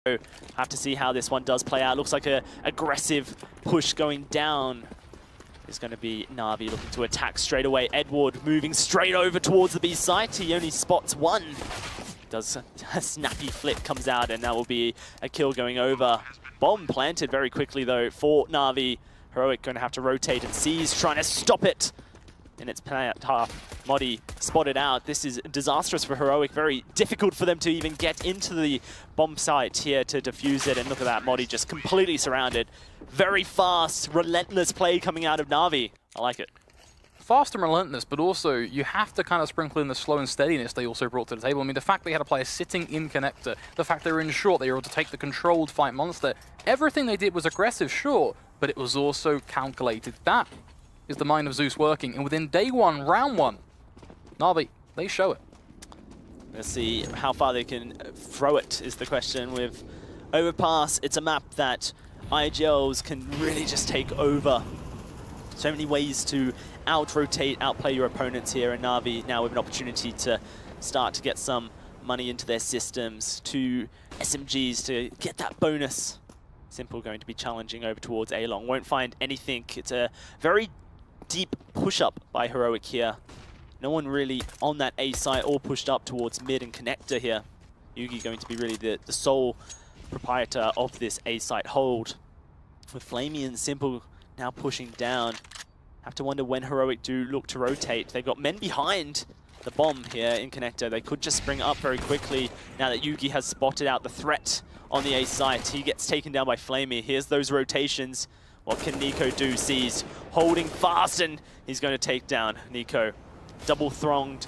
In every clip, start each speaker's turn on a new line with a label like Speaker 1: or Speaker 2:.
Speaker 1: Have to see how this one does play out. Looks like a aggressive push going down. Is going to be NaVi looking to attack straight away. Edward moving straight over towards the B site. He only spots one. Does a snappy flip, comes out, and that will be a kill going over. Bomb planted very quickly though for NaVi. Heroic going to have to rotate, and Seize trying to stop it in its path. Modi spotted out. This is disastrous for Heroic. Very difficult for them to even get into the bomb site here to defuse it. And look at that, Modi just completely surrounded. Very fast, relentless play coming out of NaVi. I like it.
Speaker 2: Fast and relentless, but also you have to kind of sprinkle in the slow and steadiness they also brought to the table. I mean, the fact they had a player sitting in connector, the fact they were in short, they were able to take the controlled fight monster. Everything they did was aggressive, sure, but it was also calculated. That is the mind of Zeus working, and within day one, round one, NaVi, they show it.
Speaker 1: Let's see how far they can throw it is the question. With Overpass, it's a map that IGLs can really just take over. So many ways to out-rotate, outplay your opponents here, and NaVi now with an opportunity to start to get some money into their systems, 2 SMGs to get that bonus. Simple going to be challenging over towards A-Long. Won't find anything. It's a very deep push-up by Heroic here. No one really on that A site, all pushed up towards mid and connector here. Yugi going to be really the sole proprietor of this A site hold. With Flamey and Simple now pushing down. Have to wonder when Heroic do look to rotate. They've got men behind the bomb here in connector. They could just spring up very quickly now that Yugi has spotted out the threat on the A site. He gets taken down by Flamey. Here's those rotations. What can Nico do? Sees holding fast, and he's going to take down Nico. Double thronged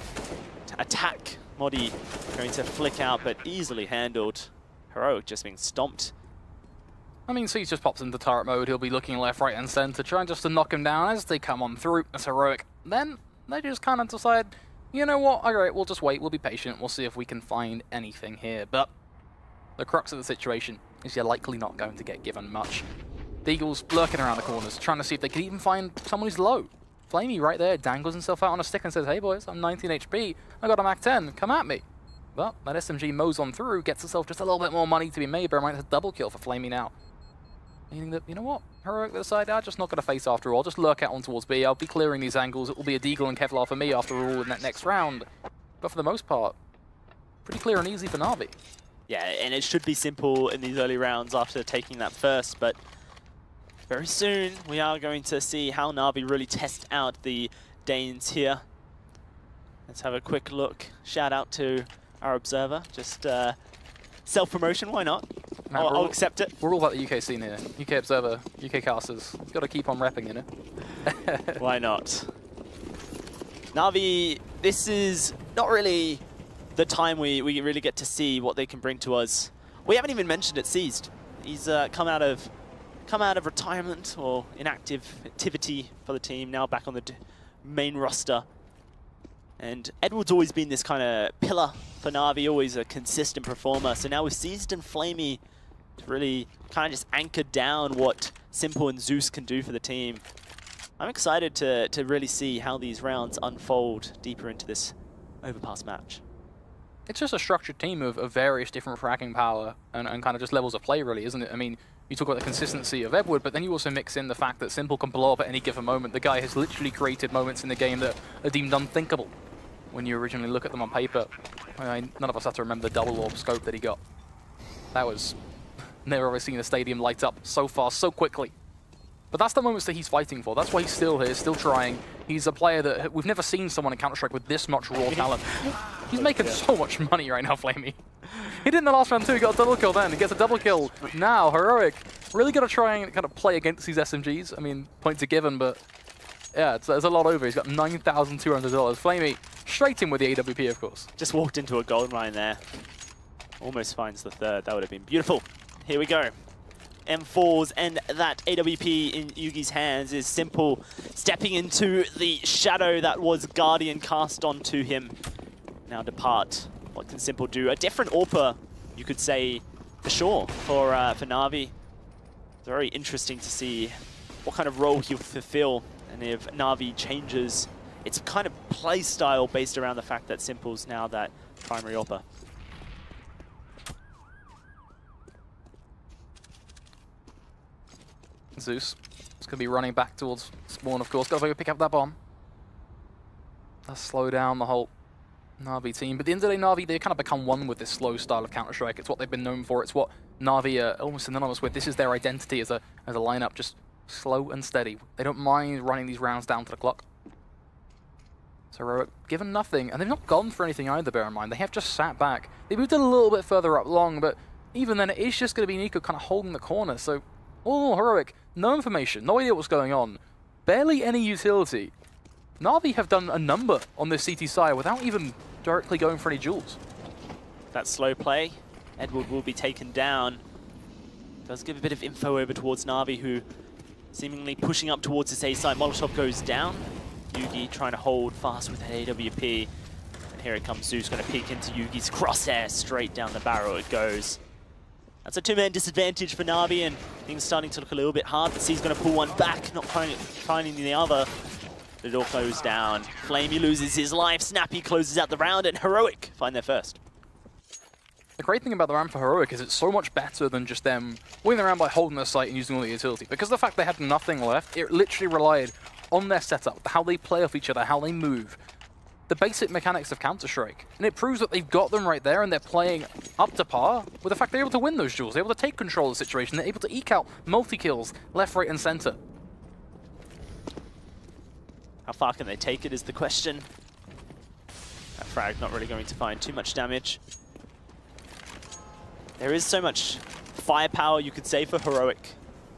Speaker 1: attack. Modi going to flick out, but easily handled. Heroic just being stomped.
Speaker 2: I mean, Seize just pops into turret mode. He'll be looking left, right, and center, trying just to knock him down as they come on through. That's Heroic. Then they just kind of decide, you know what? All right, we'll just wait. We'll be patient. We'll see if we can find anything here. But the crux of the situation is you're likely not going to get given much. The Eagles lurking around the corners, trying to see if they can even find someone who's low. Flamey right there dangles himself out on a stick and says, hey boys, I'm 19 HP. I got a Mach 10. Come at me. Well, that SMG mows on through, gets herself just a little bit more money to be made, but it's a double kill for Flamey now. Meaning that, you know what? Heroic decide, I'm just not going to face after all. I'll just lurk out on towards B. I'll be clearing these angles. It will be a Deagle and Kevlar for me after all in that next round. But for the most part, pretty clear and easy for NaVi.
Speaker 1: Yeah, and it should be simple in these early rounds after taking that first, but very soon we are going to see how NaVi really test out the Danes here. Let's have a quick look. Shout out to our observer. Just self-promotion, why not?
Speaker 2: Man,
Speaker 1: I'll accept it.
Speaker 2: We're all about the UK scene here. UK observer, UK casters. You've got to keep on repping, you know?
Speaker 1: Why not? NaVi, this is not really the time we really get to see what they can bring to us. We haven't even mentioned it, Seized. He's come out of retirement or inactive activity for the team, now back on the main roster. And Edward's always been this kind of pillar for NaVi, always a consistent performer. So now with Seized and Flamey to really kind of just anchor down what Simple and Zeus can do for the team. I'm excited to really see how these rounds unfold deeper into this Overpass match.
Speaker 2: It's just a structured team of various different fracking power and kind of just levels of play, really, isn't it? I mean, you talk about the consistency of Edward, but then you also mix in the fact that Simple can blow up at any given moment. The guy has literally created moments in the game that are deemed unthinkable when you originally look at them on paper. I mean, none of us have to remember the double orb scope that he got. That was... never ever seen a stadium light up so fast, so quickly. But that's the moments that he's fighting for. That's why he's still here, still trying. He's a player that we've never seen someone in Counter-Strike with this much raw talent. He's making so much money right now, Flamey. He did in the last round too, he got a double kill then. He gets a double kill now. Heroic really got to try and kind of play against these SMGs. I mean, points are given, but yeah, there's a lot over. He's got $9,200. Flamey straight in with the AWP, of course.
Speaker 1: Just walked into a gold mine there. Almost finds the third. That would have been beautiful. Here we go. M4s and that AWP in Yugi's hands is Simple stepping into the shadow that was Guardian cast onto him. Now depart. What can Simple do? A different AWPer, you could say, for sure, for NaVi. It's very interesting to see what kind of role he'll fulfill, and if NaVi changes its kind of play style based around the fact that Simple's now that primary AWPer.
Speaker 2: Zeus is going to be running back towards spawn, of course. Got to go pick up that bomb. That's slow down the whole NaVi team. But at the end of the day, NaVi, they kind of become one with this slow style of Counter-Strike. It's what they've been known for. It's what NaVi are almost synonymous with. This is their identity as a lineup, just slow and steady. They don't mind running these rounds down to the clock. So Heroic given nothing, and they've not gone for anything either, bear in mind. They have just sat back. They moved it a little bit further up long, but even then, it is just going to be NiKo kind of holding the corner. So, all Heroic, no information, no idea what's going on, barely any utility. NaVi have done a number on this CT side without even directly going for any duels.
Speaker 1: That slow play, Edward will be taken down. Does give a bit of info over towards NaVi, who seemingly pushing up towards this A side. Molotov goes down. Yugi trying to hold fast with an AWP. And here it comes Zeus, going to peek into Yugi's crosshair. Straight down the barrel it goes. That's a two-man disadvantage for NaVi, and things starting to look a little bit hard. But C's going to pull one back, not finding the other. But it all goes down. Flamey loses his life. Snappy closes out the round, and Heroic find their first.
Speaker 2: The great thing about the round for Heroic is it's so much better than just them winning the round by holding their site and using all the utility. Because the fact they had nothing left, it literally relied on their setup, how they play off each other, how they move. The basic mechanics of Counter-Strike. And it proves that they've got them right there and they're playing up to par with the fact they're able to win those duels. They're able to take control of the situation. They're able to eke out multi-kills left, right, and center.
Speaker 1: How far can they take it is the question. That frag not really going to find too much damage. There is so much firepower, you could say, for Heroic.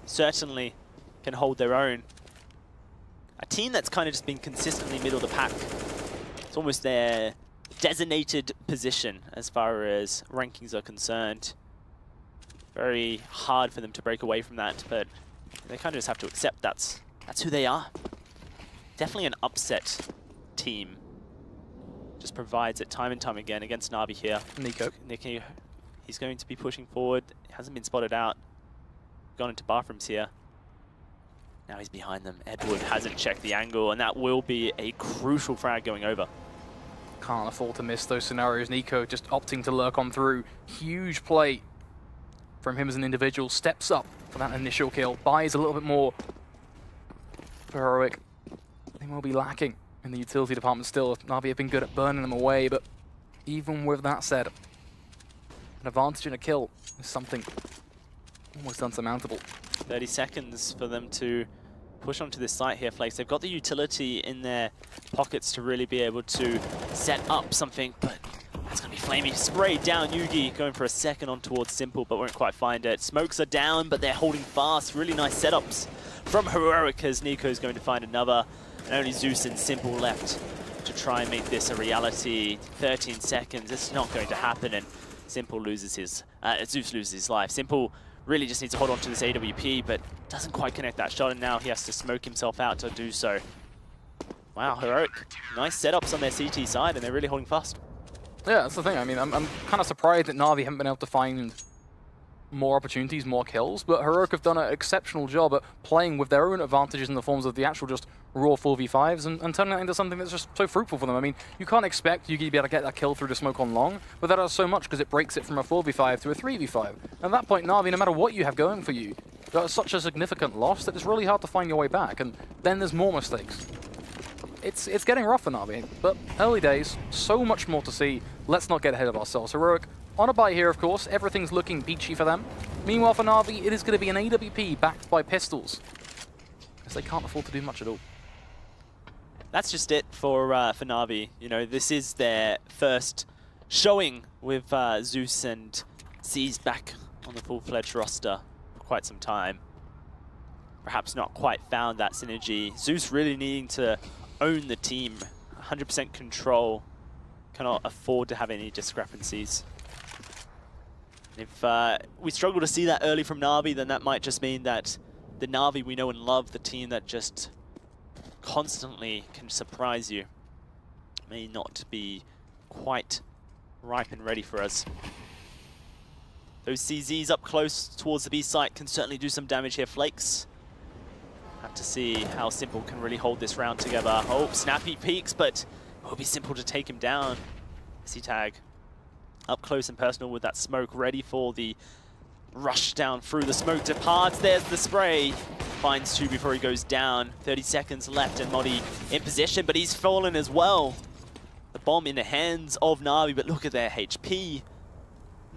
Speaker 1: Certainly can hold their own. A team that's kind of just been consistently middle of the pack. It's almost their designated position as far as rankings are concerned. Very hard for them to break away from that, but they kind of just have to accept that's who they are. Definitely an upset team. Just provides it time and time again against NaVi here. NiKo, he's going to be pushing forward. Hasn't been spotted out. Gone into bathrooms here. Now he's behind them. Edward hasn't checked the angle, and that will be a crucial frag going over.
Speaker 2: Can't afford to miss those scenarios. NiKo just opting to lurk on through. Huge play from him as an individual. Steps up for that initial kill. Buys a little bit more for Heroic. They will be lacking in the utility department still. NaVi have been good at burning them away, but even with that said, an advantage in a kill is something almost unsurmountable.
Speaker 1: 30 seconds for them to push onto this site here, Flakes. They've got the utility in their pockets to really be able to set up something, but that's going to be Flamey. Sprayed down. Yugi going for a second on towards Simple, but won't quite find it. Smokes are down, but they're holding fast. Really nice setups from Heroic as NiKo is going to find another. And only Zeus and Simple left to try and make this a reality. 13 seconds. It's not going to happen, and Simple loses his... Zeus loses his life. Simple really just needs to hold on to this AWP, but doesn't quite connect that shot, and now he has to smoke himself out to do so. Wow, Heroic. Nice setups on their CT side, and they're really holding fast.
Speaker 2: Yeah, that's the thing. I mean, I'm kind of surprised that NaVi haven't been able to find more opportunities, more kills, but Heroic have done an exceptional job at playing with their own advantages in the forms of the actual just raw 4v5s and turning that into something that's just so fruitful for them. I mean, you can't expect Yugi to be able to get that kill through the smoke on long, but that does so much because it breaks it from a 4v5 to a 3v5. At that point, NaVi, no matter what you have going for you, got such a significant loss that it's really hard to find your way back, and then there's more mistakes. It's getting rough for NaVi, but early days, so much more to see. Let's not get ahead of ourselves. Heroic on a buy here, of course. Everything's looking peachy for them. Meanwhile, for NaVi, it is going to be an AWP backed by pistols, because they can't afford to do much at all.
Speaker 1: That's just it for NaVi. You know, this is their first showing with Zeus and C's back on the full-fledged roster for quite some time. Perhaps not quite found that synergy. Zeus really needing to own the team, 100% control, cannot afford to have any discrepancies. If we struggle to see that early from NaVi, then that might just mean that the NaVi we know and love, the team that just constantly can surprise you, may not be quite ripe and ready for us. Those CZs up close towards the B site can certainly do some damage here. Flakes have to see how Simple can really hold this round together. Oh, Snappy peaks, but it will be Simple to take him down. C-Tag up close and personal with that smoke, ready for the rush down through the smoke departs. There's the spray. finds two before he goes down. 30 seconds left and Modi in position, but he's fallen as well. The bomb in the hands of NaVi, but look at their HP.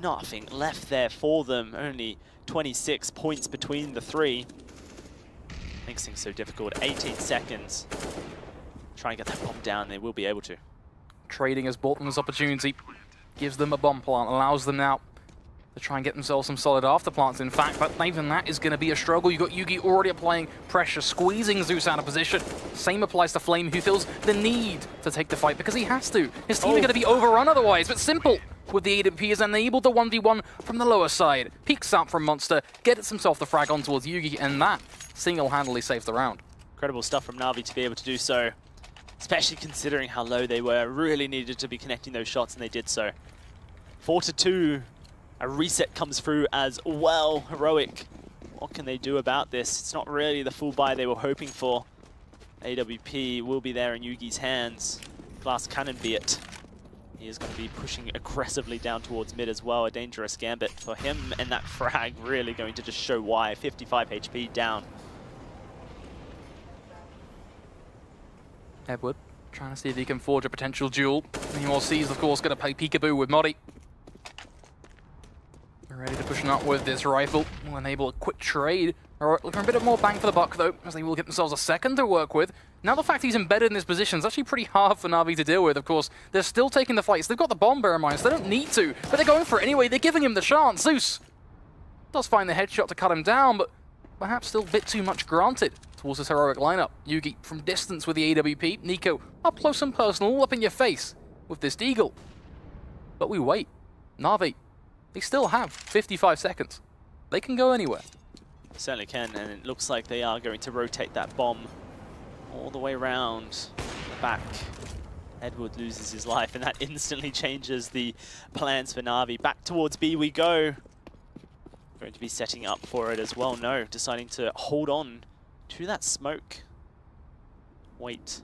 Speaker 1: Nothing left there for them. Only 26 points between the three. Makes things so difficult. 18 seconds. Try and get that bomb down. They will be able to.
Speaker 2: Trading has bought them this opportunity. Gives them a bomb plant. Allows them now to try and get themselves some solid after plants, in fact, but even that is going to be a struggle. You've got Yugi already applying pressure, squeezing Zeus out of position. Same applies to Flame, who feels the need to take the fight because he has to. His team are going to be overrun otherwise, but Simple with the AWP is enabled the 1v1 from the lower side. Peeks out from Monster, gets himself the frag on towards Yugi, and that single-handedly saves the round.
Speaker 1: Incredible stuff from NaVi to be able to do so, especially considering how low they were. Really needed to be connecting those shots, and they did so. 4-2. A reset comes through as well. Heroic, what can they do about this? It's not really the full buy they were hoping for. AWP will be there in Yugi's hands. Glass cannon be it. He is going to be pushing aggressively down towards mid as well. A dangerous gambit for him, and that frag really going to just show why. 55 HP down.
Speaker 2: Edward trying to see if he can forge a potential duel. Meanwhile, C's, of course, going to play peekaboo with Modi. Ready to push up with this rifle. Will enable a quick trade. Looking for a bit of more bang for the buck, though, as they will get themselves a second to work with. Now the fact he's embedded in this position is actually pretty hard for NaVi to deal with, of course. They're still taking the fights. They've got the bomb, bear in mind, so they don't need to. But they're going for it anyway. They're giving him the chance. Zeus does find the headshot to cut him down, but perhaps still a bit too much granted towards this heroic lineup. Yugi from distance with the AWP. Nico up close and personal, all up in your face with this deagle. But we wait. NaVi, they still have 55 seconds. They can go anywhere.
Speaker 1: Certainly can, and it looks like they are going to rotate that bomb all the way around the back. Edward loses his life, and that instantly changes the plans for NaVi. Back towards B we go. Going to be setting up for it as well. No, deciding to hold on to that smoke. Wait,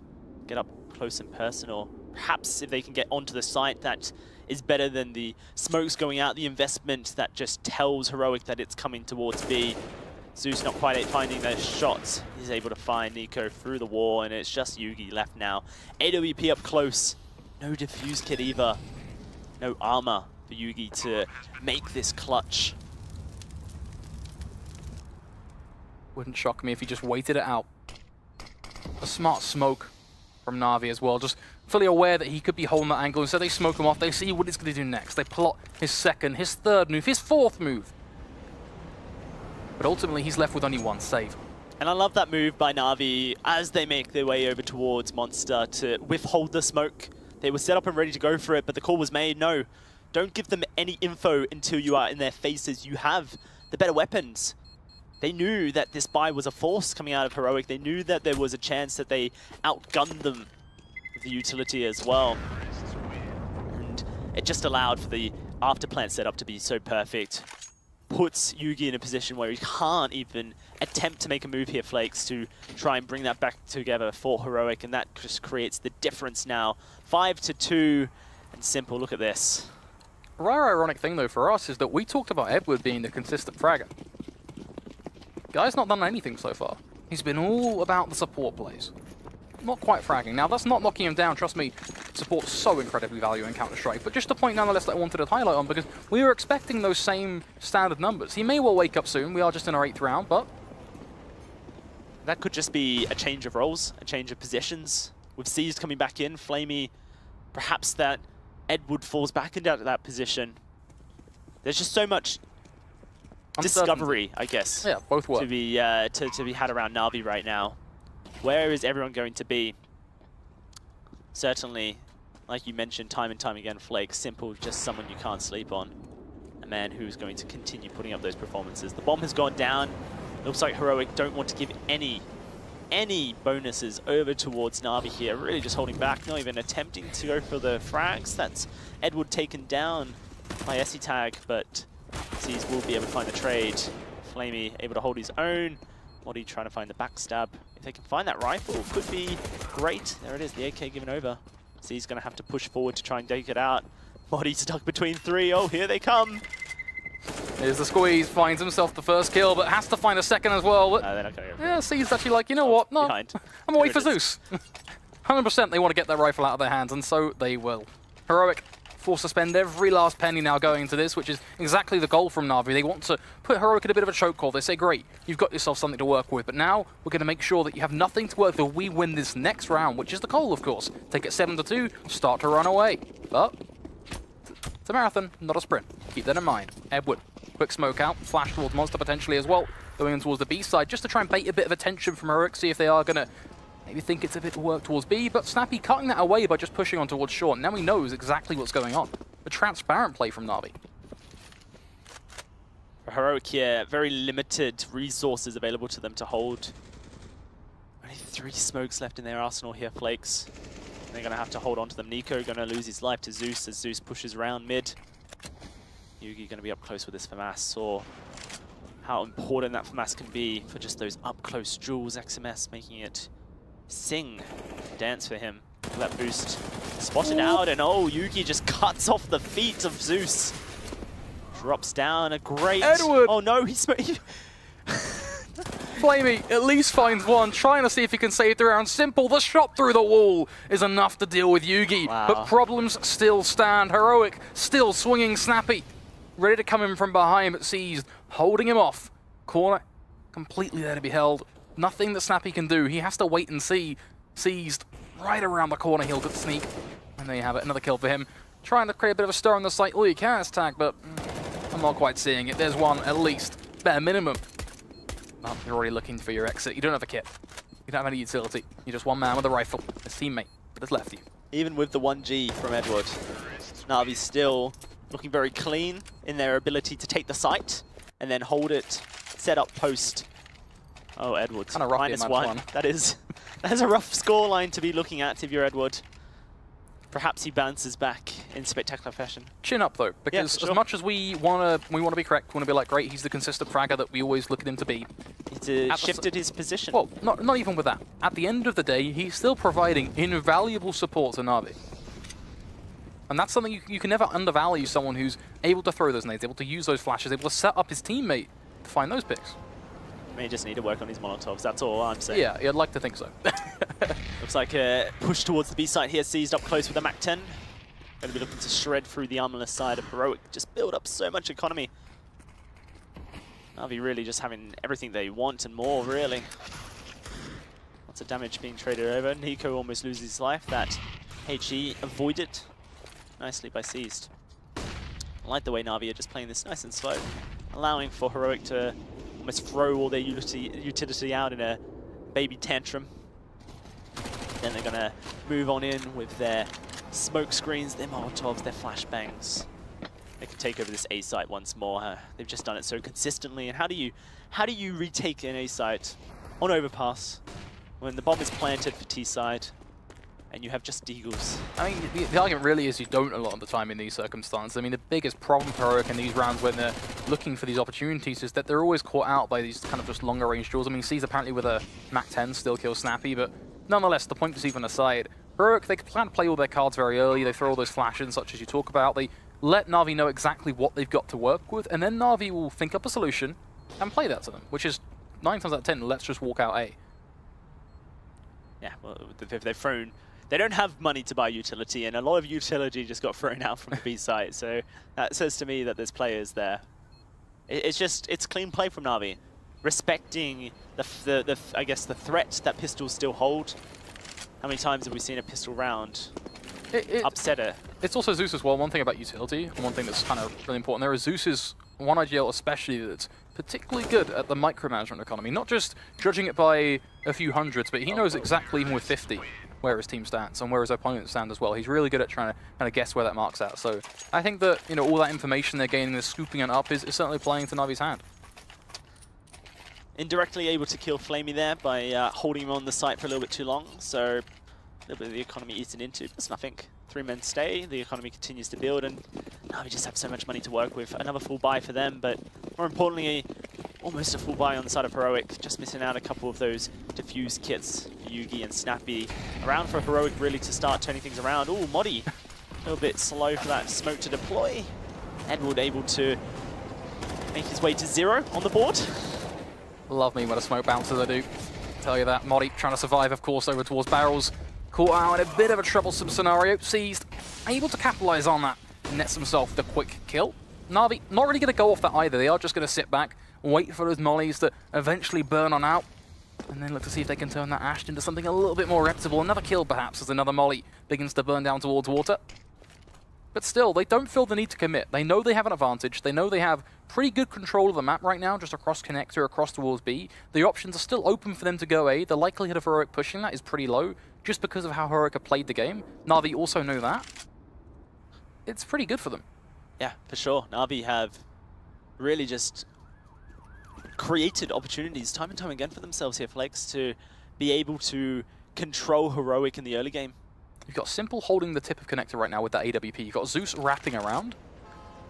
Speaker 1: get up close and personal. Perhaps if they can get onto the site, that is better than the smokes going out, the investment that just tells Heroic that it's coming towards B. Zeus not quite finding those shots. He's able to find Nico through the wall, and it's just Yugi left now. AWP up close. No defuse kit either. No armor for Yugi to make this clutch.
Speaker 2: Wouldn't shock me if he just waited it out. A smart smoke from NaVi as well, just fully aware that he could be holding that angle, and so they smoke him off. They see what he's going to do next. They plot his second, his third move, his fourth move. But ultimately, he's left with only one save.
Speaker 1: And I love that move by NaVi as they make their way over towards Monster to withhold the smoke. They were set up and ready to go for it, but the call was made. No, don't give them any info until you are in their faces. You have the better weapons. They knew that this buy was a force coming out of Heroic. They knew that there was a chance that they outgunned them with the utility as well. And it just allowed for the after-plant setup to be so perfect. Puts Yugi in a position where he can't even attempt to make a move here, Flakes, to try and bring that back together for Heroic, and that just creates the difference now. 5-2, and Simple, look at this.
Speaker 2: A rare ironic thing, though, for us is that we talked about Edward being the consistent fragger. Guy's not done anything so far. He's been all about the support plays. Not quite fragging. Now, that's not knocking him down. Trust me, support's so incredibly valuable in Counter-Strike. But just a point nonetheless that I wanted to highlight on, because we were expecting those same standard numbers. He may well wake up soon. We are just in our 8th round, but
Speaker 1: that could just be a change of roles, a change of positions. With C's coming back in, Flamey, perhaps that Edward falls back into that position. There's just so much discovery, I guess.
Speaker 2: Yeah, both work.
Speaker 1: To be had around NaVi right now. Where is everyone going to be? Certainly, like you mentioned time and time again, Flake, Simple, just someone you can't sleep on. A man who's going to continue putting up those performances. The bomb has gone down. Looks like Heroic don't want to give any bonuses over towards NaVi here. Really just holding back, not even attempting to go for the frags. That's Edward taken down by Tag, but C's will be able to find the trade. Flamey able to hold his own. Modi trying to find the backstab. If they can find that rifle, could be great. There it is, the AK given over. C's going to have to push forward to try and take it out. Modi stuck between 3. Oh, here they come.
Speaker 2: Here's the squeeze, finds himself the first kill, but has to find a second as well. But
Speaker 1: They're not gonna go.
Speaker 2: yeah, C's actually like, you know what? No,
Speaker 1: Behind.
Speaker 2: I'm away for Zeus. 100% they want to get that rifle out of their hands, and so they will. Heroic forced to spend every last penny now going into this, which is exactly the goal from NaVi. They want to put Heroic in a bit of a chokehold. They say, great, you've got yourself something to work with, but now we're going to make sure that you have nothing to work with. We win this next round, which is the goal, of course. Take it 7-2, start to run away. But it's a marathon, not a sprint. Keep that in mind. Edward, quick smoke out, flash towards Monster potentially as well, going in towards the B side, just to try and bait a bit of attention from Heroic, see if they are going to maybe think it's a bit of work towards B, but Snappy cutting that away by just pushing on towards short. Now he knows exactly what's going on. A transparent play from NaVi.
Speaker 1: For Heroic here, very limited resources available to them to hold. Only 3 smokes left in their arsenal here, Flakes. They're going to have to hold on to them. Nico going to lose his life to Zeus as Zeus pushes around mid. Yugi going to be up close with this FAMAS. Saw how important that FAMAS can be for just those up-close duels. XMS making it sing, dance for him. That boost spotted out, and oh, Yugi just cuts off the feet of Zeus. Drops down a great...
Speaker 2: Edward!
Speaker 1: Oh no,
Speaker 2: Flamey at least finds one, trying to see if he can save the round. Simple, the shot through the wall is enough to deal with Yugi.
Speaker 1: Wow.
Speaker 2: But problems still stand. Heroic still swinging Snappy. Ready to come in from behind, but Seized holding him off. Corner completely there to be held. Nothing that Snappy can do. He has to wait and see. Seized right around the corner. He'll get the sneak. And there you have it. Another kill for him. Trying to create a bit of a stir on the site. Oh, you can tag, but I'm not quite seeing it. There's one at least. Bare minimum. Oh, you're already looking for your exit. You don't have a kit. You don't have any utility. You're just one man with a rifle. His teammate that has left you.
Speaker 1: Even with the 1G from Edward, Navi's still looking very clean in their ability to take the site and then hold it, set up post. Oh, Edward's
Speaker 2: kind of rough
Speaker 1: -1. That is a rough scoreline to be looking at if you're Edward. Perhaps he bounces back in spectacular fashion.
Speaker 2: Chin up though, because
Speaker 1: yeah, sure.
Speaker 2: as much as we want to be correct, we want to be like, great, he's the consistent fragger that we always look at him to be.
Speaker 1: He shifted his position.
Speaker 2: Well, not even with that. At the end of the day, he's still providing invaluable support to NaVi. And that's something you can never undervalue, someone who's able to throw those nades, able to use those flashes, able to set up his teammate to find those picks.
Speaker 1: May just need to work on his Molotovs, that's all I'm saying.
Speaker 2: Yeah, I'd like to think so.
Speaker 1: Looks like a push towards the B site here, Seized up close with a MAC-10. Going to be looking to shred through the armorless side of Heroic, just build up so much economy. NaVi really just having everything they want and more, really. Lots of damage being traded over. Nico almost loses his life. That HE avoided nicely by Seized. I like the way NaVi are just playing this nice and slow, allowing for Heroic to almost throw all their utility out in a baby tantrum. Then they're going to move on in with their smoke screens, their Molotovs, their flashbangs. They can take over this A site once more. They've just done it so consistently. And how do you retake an A site on Overpass when the bomb is planted for T side and you have just Deagles?
Speaker 2: I mean, the argument really is you don't a lot of the time in these circumstances. I mean, the biggest problem for Heroic in these rounds when they're looking for these opportunities is that they're always caught out by these kind of just longer range duels. I mean, C's apparently with a MAC-10 still kills Snappy, but nonetheless, the point is even aside, Heroic, they plan to play all their cards very early. They throw all those flashes, such as you talk about. They let NaVi know exactly what they've got to work with, and then NaVi will think up a solution and play that to them, which is 9 times out of 10, let's just walk out A.
Speaker 1: Yeah, well, they've thrown... They don't have money to buy utility, and a lot of utility just got thrown out from the B site, so that says to me that there's players there. It's clean play from NaVi, respecting I guess the threat that pistols still hold. How many times have we seen a pistol round upset it?
Speaker 2: It's also Zeus as well. One thing about utility, and one thing that's kind of really important there is Zeus's one IGL especially that's particularly good at the micromanagement economy, not just judging it by a few hundreds, but he knows exactly, even with 50, where his team stands and where his opponents stand as well. He's really good at trying to kind of guess where that mark's at. So I think that, you know, all that information they're gaining, they're scooping it up, is certainly playing to NaVi's hand.
Speaker 1: Indirectly able to kill Flamey there by holding him on the site for a little bit too long, so a little bit of the economy eaten into. That's nothing. 3 men stay, the economy continues to build, and now we just have so much money to work with. Another full buy for them, but more importantly, almost a full buy on the side of Heroic. Just missing out a couple of those diffuse kits for Yugi and Snappy. Around for Heroic really to start turning things around. Ooh, Modi, a little bit slow for that smoke to deploy. Edward able to make his way to 0 on the board.
Speaker 2: Love me when a smoke bounces, I do. Tell you that. Modi trying to survive, of course, over towards barrels. Caught out in a bit of a troublesome scenario. Seized, able to capitalize on that. Nets himself the quick kill. NaVi not really going to go off that either. They are just going to sit back, wait for those mollies to eventually burn on out, and then look to see if they can turn that ash into something a little bit more reputable. Another kill, perhaps, as another molly begins to burn down towards water. But still, they don't feel the need to commit. They know they have an advantage. They know they have pretty good control of the map right now, just across connector, across towards B. The options are still open for them to go A. The likelihood of Heroic pushing that is pretty low, just because of how Heroic have played the game. NaVi also know that. It's pretty good for them.
Speaker 1: Yeah, for sure. NaVi have really just created opportunities time and time again for themselves here, Flex, to be able to control Heroic in the early game.
Speaker 2: You've got Simple holding the tip of connector right now with that AWP. You've got Zeus wrapping around.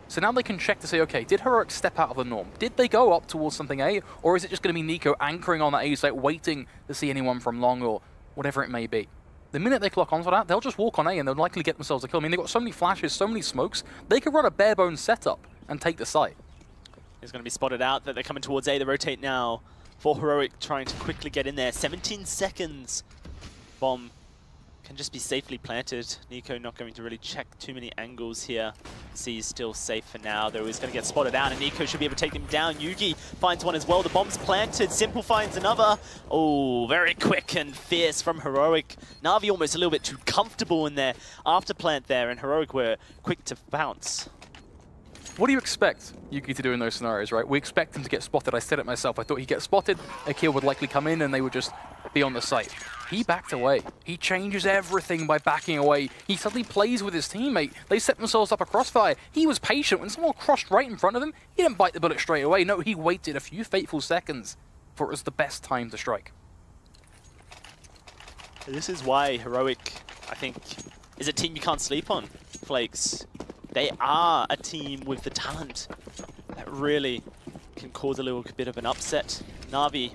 Speaker 2: So now they can check to say, okay, did Heroic step out of the norm? Did they go up towards something A? Or is it just going to be Nico anchoring on that A site, waiting to see anyone from long or whatever it may be? The minute they clock onto that, they'll just walk on A and they'll likely get themselves a kill. I mean, they've got so many flashes, so many smokes. They could run a bare bones setup and take the site.
Speaker 1: It's going to be spotted out that they're coming towards A. They rotate now for Heroic, trying to quickly get in there. 17 seconds. Bomb can just be safely planted. Nico not going to really check too many angles here. C is still safe for now, though he's going to get spotted out, and Nico should be able to take him down. Yugi finds one as well. The bomb's planted. Simple finds another. Oh, very quick and fierce from Heroic. NaVi almost a little bit too comfortable in their after plant there, and Heroic were quick to bounce.
Speaker 2: What do you expect Yugi to do in those scenarios, right? We expect him to get spotted. I said it myself. I thought he'd get spotted, a kill would likely come in, and they would just be on the site. He backed away. He changes everything by backing away. He suddenly plays with his teammate. They set themselves up a crossfire. He was patient. When someone crossed right in front of him, he didn't bite the bullet straight away. No, he waited a few fateful seconds for it was the best time to strike.
Speaker 1: This is why Heroic, I think, is a team you can't sleep on, Flakes. They are a team with the talent that really can cause a little bit of an upset. NaVi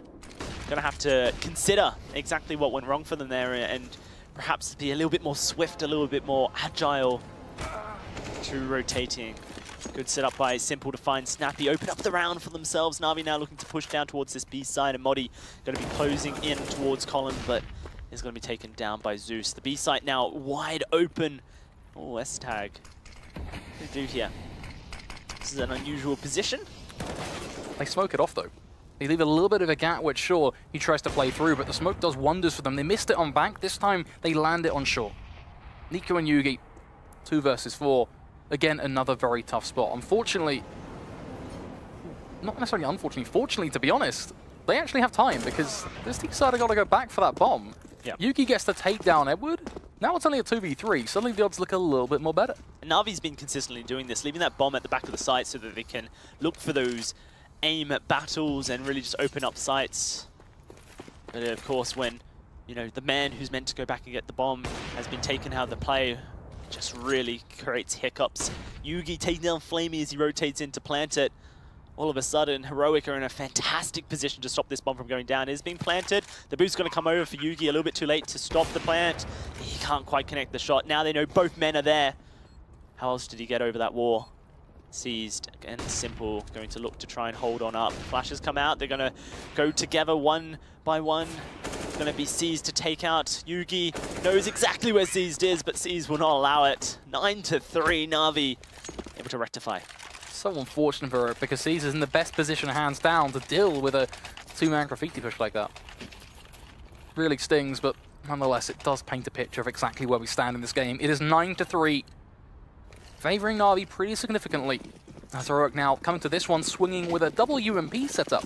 Speaker 1: going to have to consider exactly what went wrong for them there and perhaps be a little bit more swift, a little bit more agile to rotating. Good setup by Simple to find Snappy, open up the round for themselves. NaVi now looking to push down towards this B side, and Modi going to be closing in towards Colin, but is going to be taken down by Zeus. The B side now wide open. Oh, S-tag. What do they do here? This is an unusual position.
Speaker 2: They smoke it off, though. They leave a little bit of a gap, which, sure, he tries to play through, but the smoke does wonders for them. They missed it on bank. This time, they land it on shore. Nico and Yugi, 2 versus 4. Again, another very tough spot. Unfortunately, not necessarily unfortunately, fortunately, to be honest, they actually have time, because this team side have got to go back for that bomb. Yep. Yugi gets to take down Edward. Now it's only a 2v3. Suddenly the odds look a little bit more better.
Speaker 1: And NaVi's been consistently doing this, leaving that bomb at the back of the site so that they can look for those aim at battles and really just open up sites. But of course, when the man who's meant to go back and get the bomb has been taken out of the play, just really creates hiccups. Yugi taking down Flamey as he rotates in to plant it. All of a sudden, Heroic are in a fantastic position to stop this bomb from going down. It is being planted. The boost's going to come over for Yugi a little bit too late to stop the plant. He can't quite connect the shot. Now they know both men are there. How else did he get over that wall? Seized and Simple going to look to try and hold on up. Flashes come out. They're going to go together one by one. Going to be Seized to take out. Yugi knows exactly where Seized is, but Seized will not allow it. 9-3, NaVi able to rectify.
Speaker 2: So unfortunate for it, because Caesar's in the best position, hands down, to deal with a 2-man graffiti push like that. Really stings, but nonetheless, it does paint a picture of exactly where we stand in this game. It is 9-3, favoring NaVi pretty significantly. As Heroic now coming to this one, swinging with a double UMP setup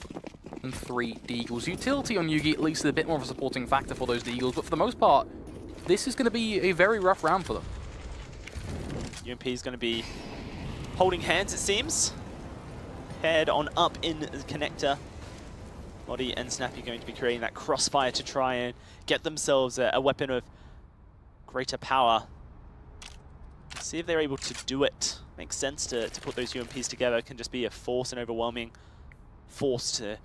Speaker 2: and 3 Deagles. Utility on Yugi at least is a bit more of a supporting factor for those Deagles, but for the most part, this is going to be a very rough round for them.
Speaker 1: UMP is going to be holding hands, it seems. Head on up in the connector. Modi and Snappy going to be creating that crossfire to try and get themselves a weapon of greater power. See if they're able to do it. Makes sense to put those UMPs together. It can just be a force, an overwhelming force to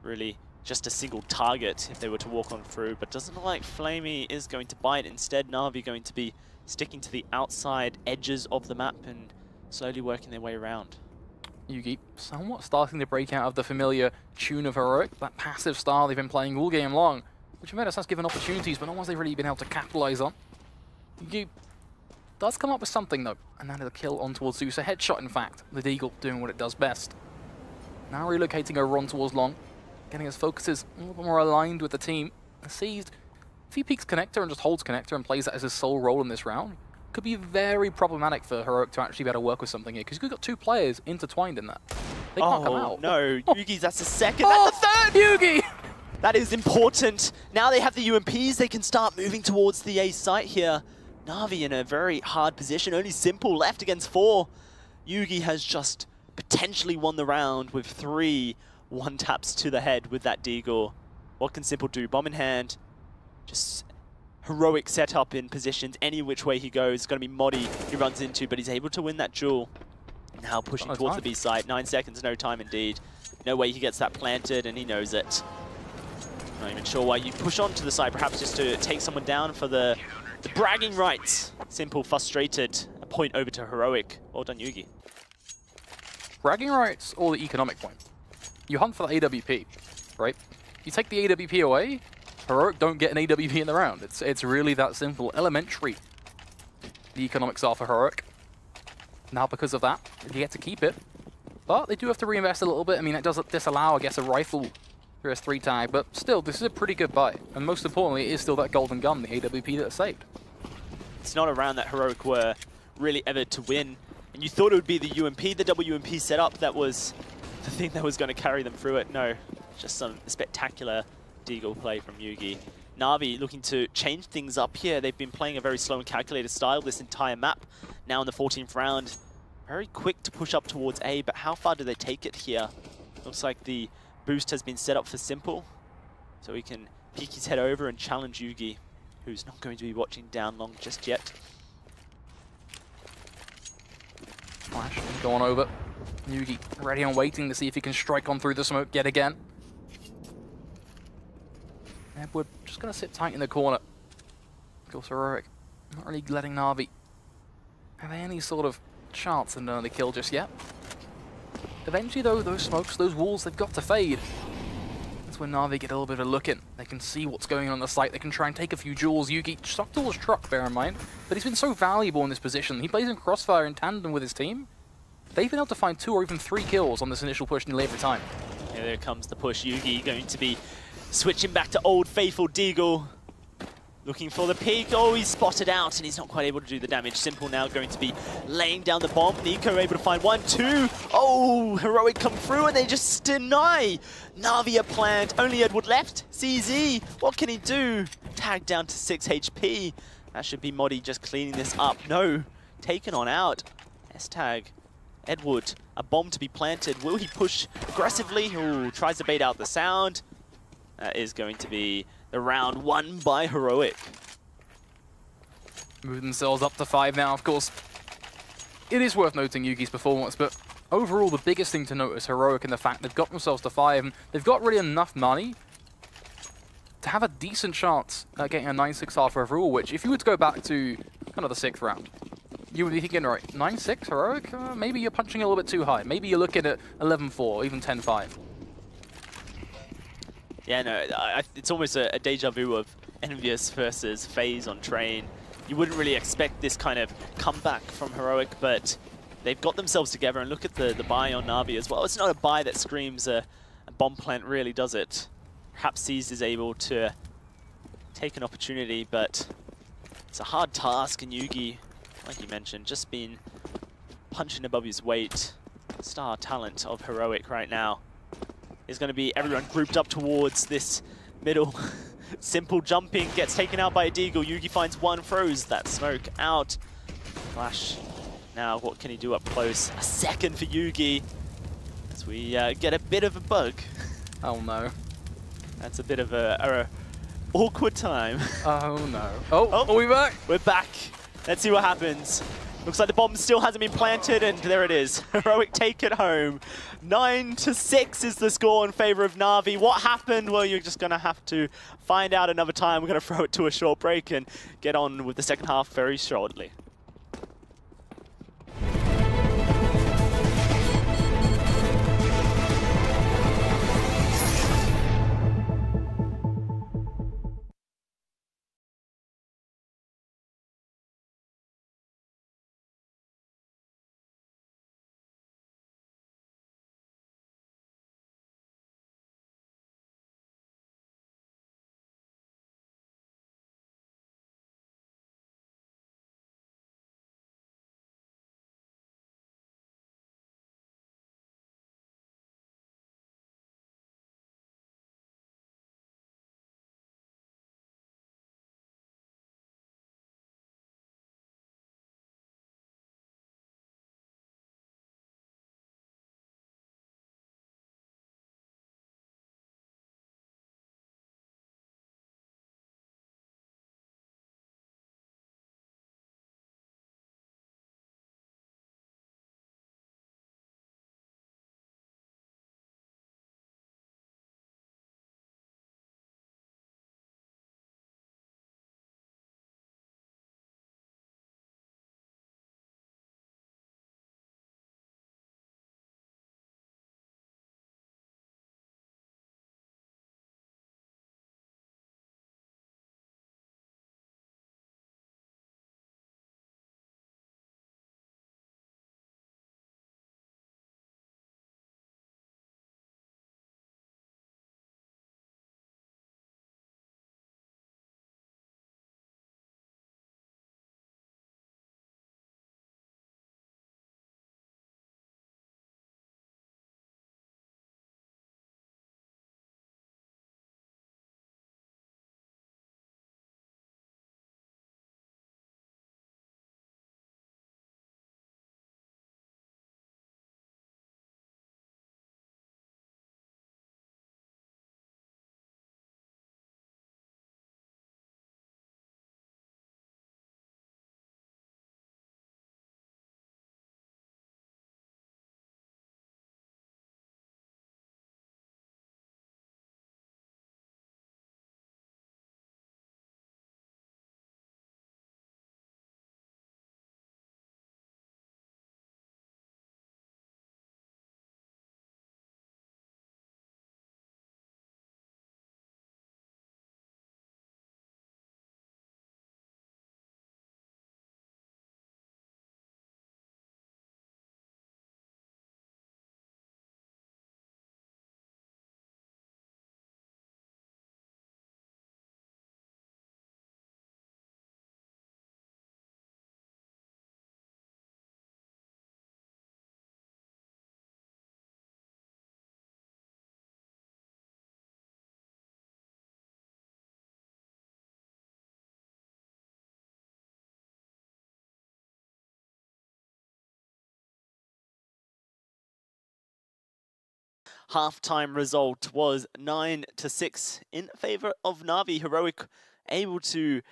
Speaker 1: really just a single target if they were to walk on through. But doesn't look like Flamey is going to bite. Instead, NaVi going to be sticking to the outside edges of the map and slowly working their way around.
Speaker 2: Yugi somewhat starting to break out of the familiar tune of Heroic, that passive style they've been playing all game long, which Overpass has given opportunities, but not ones they've really been able to capitalize on. Yugi does come up with something though, and that is a kill on towards Zeus, a headshot in fact, the Deagle doing what it does best. Now relocating over on towards Long, getting his focuses a little bit more aligned with the team. Seized, if he peeks connector and just holds connector and plays that as his sole role in this round, could be very problematic for Heroic to actually be able to work with something here, because you've got two players intertwined in that. They can't come out.
Speaker 1: No, Yugi's, that's the second, that's the third!
Speaker 2: Yugi!
Speaker 1: That is important. Now they have the UMPs, they can start moving towards the A site here. NaVi in a very hard position, only Simple left against 4. Yugi has just potentially won the round with 3 one-taps to the head with that Deagle. What can Simple do? Bomb in hand, just Heroic setup in positions, any which way he goes. It's going to be Modi he runs into, but he's able to win that duel. Now pushing towards the B site, 9 seconds, no time indeed. No way he gets that planted, and he knows it. Not even sure why you push on to the side, perhaps just to take someone down for the bragging rights. Simple, frustrated. A point over to Heroic. Well done, Yugi.
Speaker 2: Bragging rights or the economic point? You hunt for the AWP, right? You take the AWP away, Heroic don't get an AWP in the round. It's really that simple. Elementary. The economics are for Heroic. Now because of that, you get to keep it. But they do have to reinvest a little bit. I mean, that does disallow, I guess, a rifle through a 3 tag, but still, this is a pretty good buy. And most importantly, it is still that golden gun, the AWP that saved.
Speaker 1: It's not a round that Heroic were really ever to win. And you thought it would be the UMP, the WMP setup that was the thing that was going to carry them through it. No, just some spectacular Deagle play from Yugi. NaVi looking to change things up here. They've been playing a very slow and calculated style this entire map. Now in the 14th round, very quick to push up towards A, but how far do they take it here? Looks like the boost has been set up for Simple, so he can peek his head over and challenge Yugi, who's not going to be watching down long just yet.
Speaker 2: Flash, go on over. Yugi ready and waiting to see if he can strike on through the smoke yet again. Edward just going to sit tight in the corner. Of course, Heroic not really letting NaVi have any sort of chance of another kill just yet. Eventually, though, those smokes, those walls, they've got to fade. That's when NaVi get a little bit of a look in. They can see what's going on the site. They can try and take a few duels. Yugi stuck towards truck, bear in mind. But he's been so valuable in this position. He plays in crossfire in tandem with his team. They've been able to find 2 or even 3 kills on this initial push nearly every time.
Speaker 1: Yeah, there comes the push. Yugi going to be switching back to old faithful Deagle. Looking for the peak. Oh, he's spotted out and he's not quite able to do the damage. Simple now going to be laying down the bomb. Nico able to find 1, 2. Oh, Heroic come through and they just deny. NaVi a plant. Only Edward left. CZ, what can he do? Tag down to 6 HP. That should be Modi just cleaning this up. No, taken on out. S-tag. Edward, a bomb to be planted. Will he push aggressively? Ooh, tries to bait out the sound. That is going to be the round won by Heroic.
Speaker 2: Move themselves up to 5 now, of course. It is worth noting Yugi's performance, but overall the biggest thing to note is Heroic and the fact they've got themselves to 5, and they've got really enough money to have a decent chance at getting a 9-6 alpha overall, which if you were to go back to kind of the 6th round, you would be thinking, right, 9-6 Heroic? Maybe you're punching a little bit too high. Maybe you're looking at 11-4, even 10-5.
Speaker 1: Yeah, no, it's almost a deja vu of Envious versus FaZe on Train. You wouldn't really expect this kind of comeback from Heroic, but they've got themselves together, and look at the buy on NaVi as well. It's not a buy that screams a bomb plant, really, does it? Perhaps Seized is able to take an opportunity, but it's a hard task, and Yugi, like you mentioned, just been punching above his weight. Star talent of Heroic right now. Is going to be everyone grouped up towards this middle. Simple jumping, gets taken out by a Deagle. Yugi finds 1, throws that smoke out. Flash. Now, what can he do up close? A second for Yugi. As we get a bit of a bug.
Speaker 2: Oh no.
Speaker 1: That's a bit of a awkward time.
Speaker 2: Oh no. Oh, are we back?
Speaker 1: We're back. Let's see what happens. Looks like the bomb still hasn't been planted, and there it is. Heroic take it home. 9-6 is the score in favor of NaVi. What happened? Well, you're just going to have to find out another time. We're going to throw it to a short break and get on with the second half very shortly. halftime result was 9-6 in favor of NaVi. Heroic able to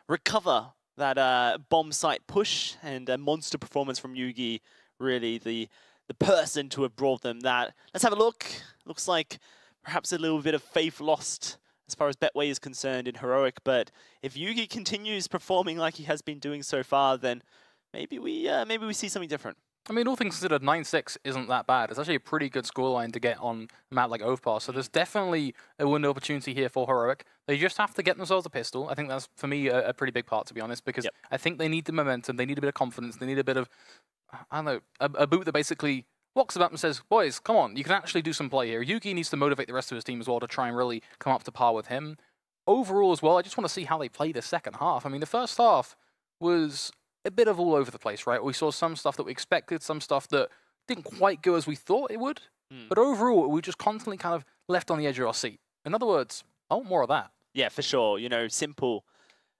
Speaker 1: recover that bomb site push, and a monster performance from Yugi, really the person to have brought them that. Let's have a look. Looks like perhaps a little bit of faith lost as far as Betway is concerned in Heroic, but if Yugi continues performing like he has been doing so far, then maybe we see something different.
Speaker 2: I mean, all things considered, 9-6 isn't that bad. It's actually a pretty good scoreline to get on a map like Overpass, so there's definitely a window opportunity here for Heroic. They just have to get themselves a pistol. I think that's, for me, a pretty big part, to be honest, because I think they need the momentum, they need a bit of confidence, they need a bit of, I don't know, a boot that basically walks about and says, boys, come on, you can actually do some play here. Yugi needs to motivate the rest of his team as well to try and really come up to par with him. Overall as well, I just want to see how they play the second half. I mean, the first half was a bit of all over the place, right? We saw some stuff that we expected, some stuff that didn't quite go as we thought it would. But overall, we just constantly kind of left on the edge of our seat. In other words, I want more of that.
Speaker 1: Yeah, for sure. You know, Simple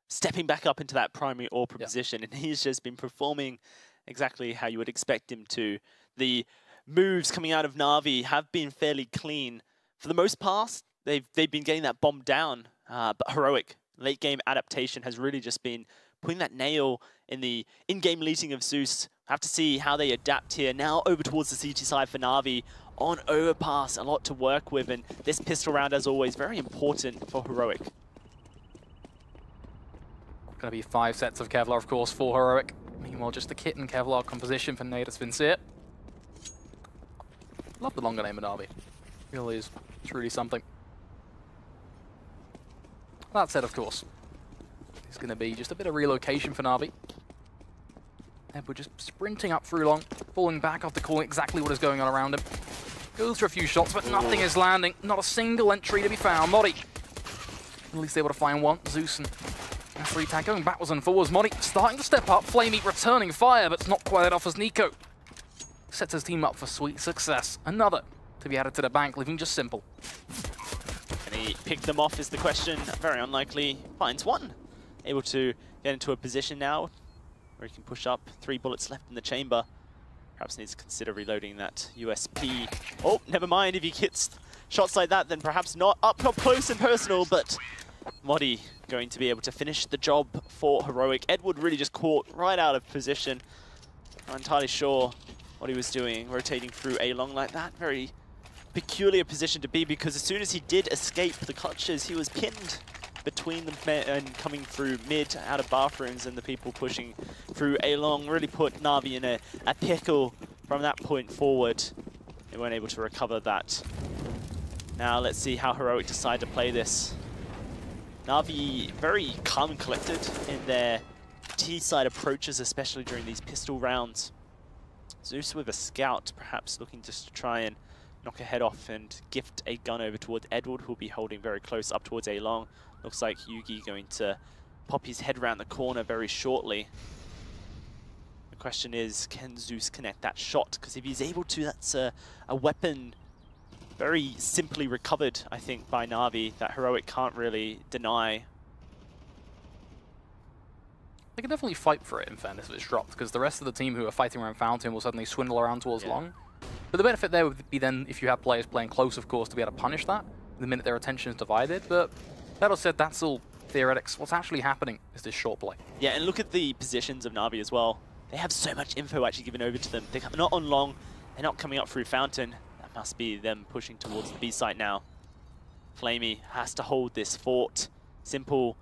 Speaker 1: stepping back up into that primary AWP position, and he's just been performing exactly how you would expect him to. The moves coming out of NaVi have been fairly clean. For the most part, they've been getting that bomb down, but Heroic late game adaptation has really just been putting that nail in the in-game leading of Zeus. Have to see how they adapt here. Now over towards the CT side for NaVi on Overpass, a lot to work with, and this pistol round, as always, very important for Heroic.
Speaker 2: Gonna be 5 sets of Kevlar, of course, for Heroic. Meanwhile, just the kit and Kevlar composition for Natus Vincere. Love the longer name of NaVi. Really is truly something. That said, of course, it's going to be just a bit of relocation for NaVi. And we're just sprinting up through long, falling back after calling exactly what is going on around him. Goes for a few shots, but nothing is landing. Not a single entry to be found. Modi, at least able to find one. Zeus and a free tag going backwards and forwards. Modi starting to step up. Flamey returning fire, but it's not quite enough as Nico sets his team up for sweet success. Another to be added to the bank, leaving just Simple.
Speaker 1: Can he pick them off is the question. Very unlikely. Finds one. Able to get into a position now where he can push up. 3 bullets left in the chamber. Perhaps needs to consider reloading that USP. Oh, never mind. If he hits shots like that, then perhaps not. Up close and personal, but Modi going to be able to finish the job for Heroic. Edward really just caught right out of position. Not entirely sure what he was doing, rotating through A-long like that. Very peculiar position to be, because as soon as he did escape the clutches, he was pinned between them and coming through mid out of bathrooms, and the people pushing through A-long really put NaVi in a pickle from that point forward. They weren't able to recover that. Now let's see how Heroic decide to play this. NaVi very calm and collected in their T-side approaches, especially during these pistol rounds. Zeus with a scout, perhaps looking just to try and knock a head off and gift a gun over towards Edward, who'll be holding very close up towards A-long. Looks like Yugi going to pop his head around the corner very shortly. The question is, can Zeus connect that shot? Because if he's able to, that's a weapon very simply recovered, I think, by NaVi, that Heroic can't really deny.
Speaker 2: They can definitely fight for it, in fairness, if it's dropped, because the rest of the team who are fighting around Fountain will suddenly swindle around towards long. But the benefit there would be then, if you have players playing close, of course, to be able to punish that the minute their attention is divided. But that all said, that's all theoretics. What's actually happening is this short play. Yeah,
Speaker 1: and look at the positions of NaVi as well. They have so much info actually given over to them. They're not on long, they're not coming up through Fountain. That must be them pushing towards the B site now. Flamey has to hold this fort. Simple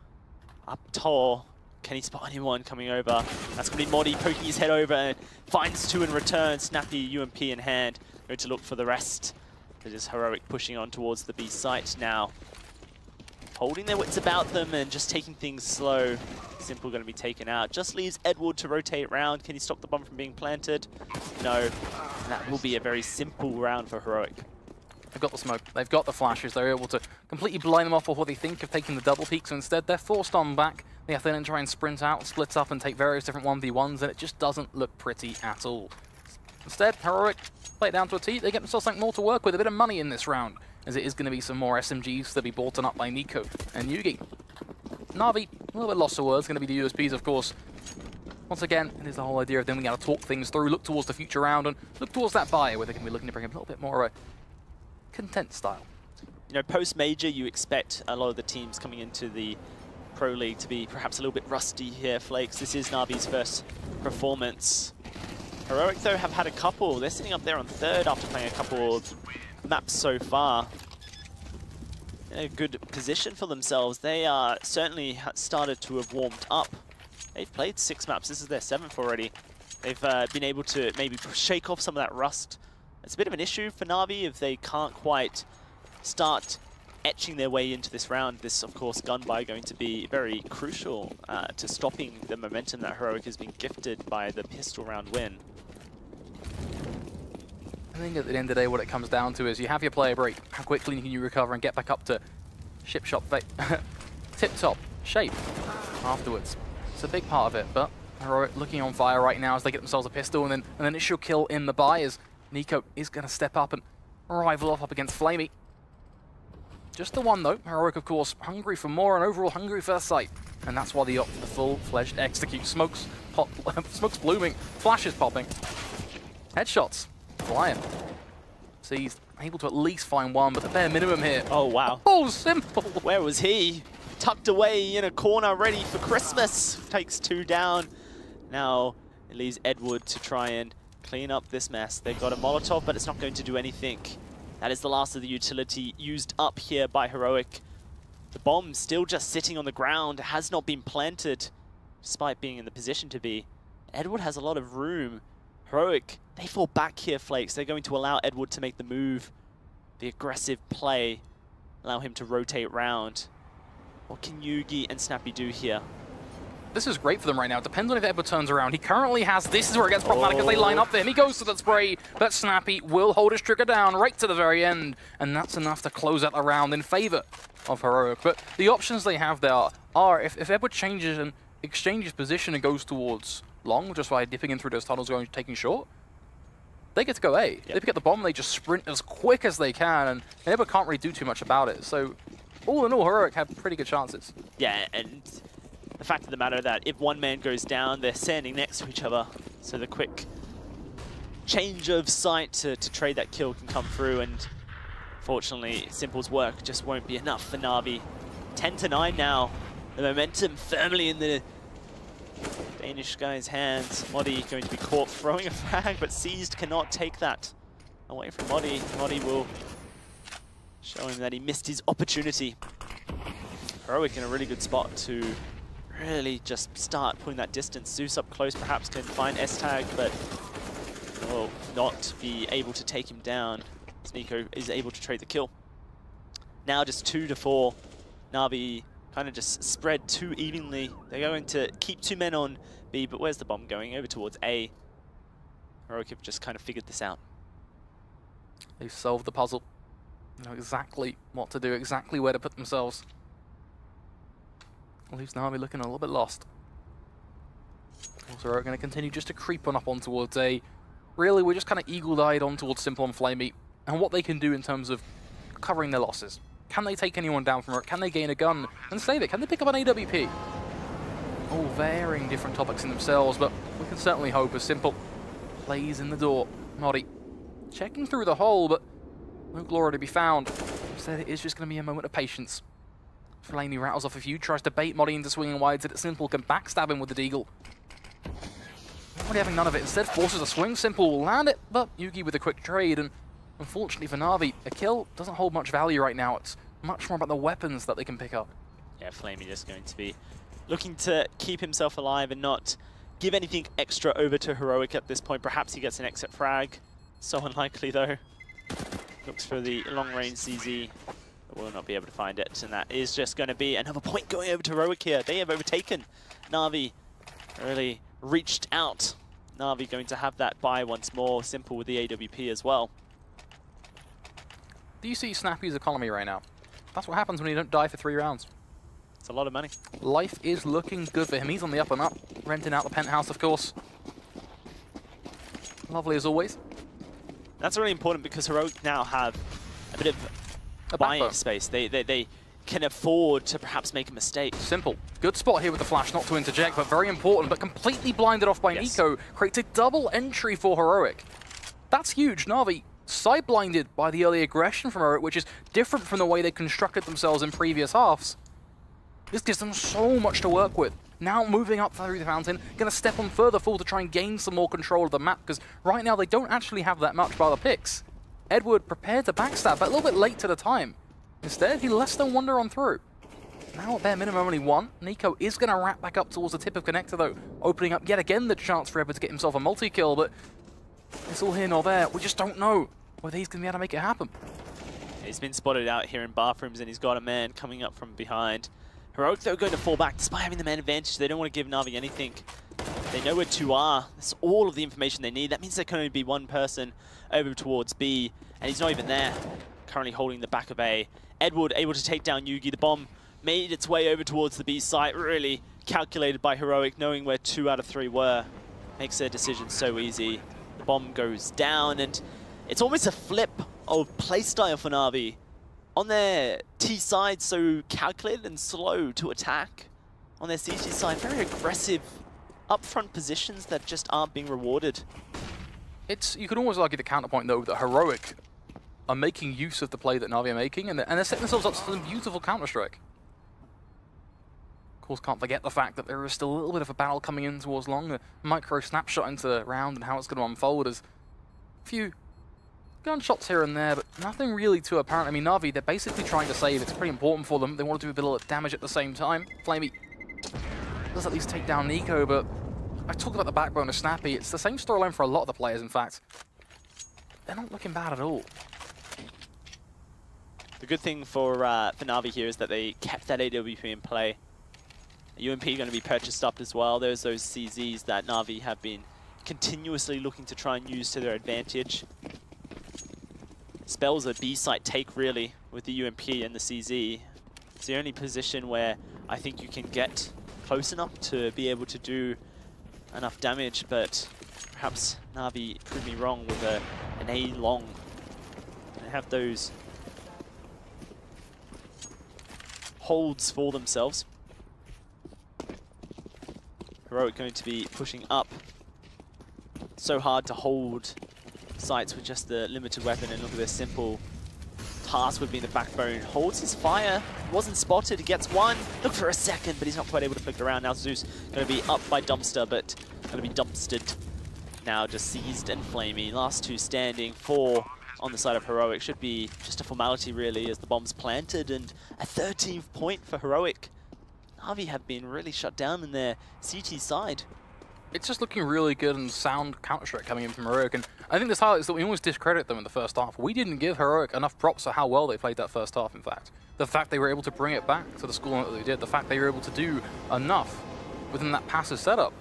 Speaker 1: up tall. Can he spot anyone coming over? That's going to be Modi poking his head over and finds 2 in return. Snappy UMP in hand. Going to look for the rest. It is Heroic pushing on towards the B site now. Holding their wits about them and just taking things slow. Simple going to be taken out. Just leaves Edward to rotate round. Can he stop the bomb from being planted? No. That will be a very simple round for Heroic.
Speaker 2: They've got the smoke, they've got the flashes, they're able to completely blind them off of what they think of taking the double peaks, so instead they're forced on back. They have to then try and sprint out, split up and take various different 1v1s, and it just doesn't look pretty at all. Instead, Heroic play it down to a T, they get themselves something more to work with, a bit of money in this round, as it is going to be some more SMGs to be bought up by Nico and Yugi. NaVi, a little bit lost for words, going to be the USPs, of course. Once again, it is the whole idea of them being able to talk things through, look towards the future round, and look towards that buy, where they can be looking to bring a little bit more content style.
Speaker 1: You know, post-major, you expect a lot of the teams coming into the Pro League to be perhaps a little bit rusty here, Flakes. This is NaVi's first performance. Heroic, though, have had a couple. They're sitting up there on third after playing a couple of maps so far. In a good position for themselves. They certainly started to have warmed up. They've played 6 maps. This is their 7th already. They've been able to maybe shake off some of that rust. It's a bit of an issue for NaVi if they can't quite start etching their way into this round. This, of course, gun buy going to be very crucial to stopping the momentum that Heroic has been gifted by the pistol round win.
Speaker 2: I think at the end of the day, what it comes down to is you have your player break. How quickly can you recover and get back up to tip-top shape afterwards? It's a big part of it, but Heroic looking on fire right now as they get themselves a pistol, and then an initial kill in the buy as Nico is going to step up and rival off up against Flamey. Just the one, though. Heroic, of course, hungry for more and overall hungry first sight. And that's why they opt for the full-fledged execute. Smokes blooming, flashes popping. Headshots flying. Seized, able to at least find one, but the bare minimum here.
Speaker 1: Oh, wow.
Speaker 2: Oh, simple.
Speaker 1: Where was he? Tucked away in a corner, ready for Christmas. Takes 2 down. Now it leaves Edward to try and clean up this mess. They've got a Molotov, but it's not going to do anything. That is the last of the utility used up here by Heroic. The bomb still just sitting on the ground, has not been planted, despite being in the position to be. Edward has a lot of room. Heroic, they fall back here, Flakes. They're going to allow Edward to make the move, the aggressive play, allow him to rotate round. What can Yugi and Snappy do here?
Speaker 2: This is great for them right now. It depends on if Edward turns around. He currently has, this is where it gets problematic as they line up for him. He goes to the spray, but Snappy will hold his trigger down right to the very end. And that's enough to close out the round in favor of Heroic. But the options they have there are, if Edward changes and exchanges position and goes towards long, just by dipping in through those tunnels, taking short, they get to go A. Yep. They pick up the bomb, they just sprint as quick as they can, and Edward can't really do too much about it. So all in all, Heroic have pretty good chances.
Speaker 1: Yeah, and the fact of the matter that if one man goes down, they're standing next to each other. So the quick change of sight to trade that kill can come through, and fortunately, Simple's work just won't be enough for NaVi. 10-9 now. The momentum firmly in the Danish guy's hands. Modi going to be caught throwing a frag, but Seized cannot take that away from Modi. Modi will show him that he missed his opportunity. Heroic in a really good spot to really just start putting that distance. Zeus up close perhaps can find S-Tag, but will not be able to take him down. Nico is able to trade the kill. Now just 2-4. NaVi kind of just spread too evenly. They're going to keep 2 men on B, but where's the bomb going? Over towards A. Heroic have just kind of figured this out.
Speaker 2: They've solved the puzzle. They know exactly what to do, exactly where to put themselves. Leaves NaVi looking a little bit lost. Also, we're going to continue just to creep on up on towards A. Really, we're just kind of eagle-eyed on towards Simple and Flamey, and what they can do in terms of covering their losses. Can they take anyone down from it? Can they gain a gun and save it? Can they pick up an AWP? All varying different topics in themselves, but we can certainly hope as Simple plays in the door. Modi checking through the hole, but no glory to be found. Instead, it is just going to be a moment of patience. Flamey rattles off a few, tries to bait Modi into swinging wide so that Simple can backstab him with the deagle. Modi having none of it, instead forces a swing. Simple will land it, but Yugi with a quick trade, and unfortunately for NaVi, a kill doesn't hold much value right now. It's much more about the weapons that they can pick up. Yeah,
Speaker 1: Flamey just going to be looking to keep himself alive and not give anything extra over to Heroic at this point. Perhaps he gets an exit frag. So unlikely though. Looks for the long-range CZ. Will not be able to find it, and that is just going to be another point going over to Heroic here. They have overtaken. NaVi really reached out. NaVi going to have that buy once more. Simple with the AWP as well.
Speaker 2: Do you see Snappy's economy right now? That's what happens when you don't die for 3 rounds.
Speaker 1: It's a lot of money.
Speaker 2: Life is looking good for him. He's on the up and up. Renting out the penthouse, of course. Lovely as always.
Speaker 1: That's really important because Heroic now have a bit of buying space. They can afford to perhaps make a mistake.
Speaker 2: Simple. Good spot here with the flash, not to interject, but very important, but completely blinded off by Nico. Creates a double entry for Heroic. That's huge. NaVi side-blinded by the early aggression from Heroic, which is different from the way they constructed themselves in previous halves. This gives them so much to work with. Now moving up through the fountain, going to step on further forward to try and gain some more control of the map, because right now they don't actually have that much by the picks. Edward prepared to backstab, but a little bit late to the time. Instead, he lets them wander on through. Now at bare minimum only one. Nico is going to wrap back up towards the tip of connector though, opening up yet again the chance for Edward to get himself a multi-kill, but it's all here nor there. We just don't know whether he's going to be able to make it happen.
Speaker 1: He's been spotted out here in bathrooms and he's got a man coming up from behind. Heroic though going to fall back despite having the man advantage. They don't want to give NaVi anything. They know where 2 are. That's all of the information they need. That means there can only be one person over towards B, and he's not even there. Currently holding the back of A. Edward able to take down Yugi. The bomb made its way over towards the B site. Really calculated by Heroic, knowing where 2 out of 3 were. Makes their decision so easy. The bomb goes down, and it's almost a flip of playstyle for NaVi. On their T side, so calculated and slow to attack. On their CT side, very aggressive upfront positions that just aren't being rewarded.
Speaker 2: You could almost argue the counterpoint though that Heroic are making use of the play that NaVi are making, and they're setting themselves up for some beautiful Counter-Strike. Of course, can't forget the fact that there is still a little bit of a battle coming in towards long. A micro snapshot into the round and how it's going to unfold as a few gunshots here and there, but nothing really too apparent. I mean, NaVi, they're basically trying to save. It's pretty important for them. They want to do a bit of damage at the same time. Flamey does at least take down Nico, but I talked about the backbone of Snappy. It's the same storyline for a lot of the players, in fact. They're not looking bad at all.
Speaker 1: The good thing for NaVi here is that they kept that AWP in play. UMP going to be purchased up as well. There's those CZs that NaVi have been continuously looking to try and use to their advantage. Spells a B-site take, really, with the UMP and the CZ. It's the only position where I think you can get close enough to be able to do enough damage, but perhaps NaVi proved me wrong with an A-long. They have those holds for themselves. Heroic going to be pushing up. So hard to hold sites with just the limited weapon, and look at this simple task with being the backbone. Holds his fire, wasn't spotted, he gets one, look for a second, but he's not quite able to flick it around. Now Zeus going to be up by Dumpster, but going to be dumpstered. Now just seized and Flamey. Last 2 standing, 4 on the side of Heroic. Should be just a formality really as the bomb's planted, and a 13th point for Heroic. NaVi have been really shut down in their CT side.
Speaker 2: It's just looking really good and sound Counter-Strike coming in from Heroic, and I think this highlights that we almost discredit them in the first half. We didn't give Heroic enough props for how well they played that first half, in fact. The fact they were able to bring it back to the school that they did, the fact they were able to do enough within that passive setup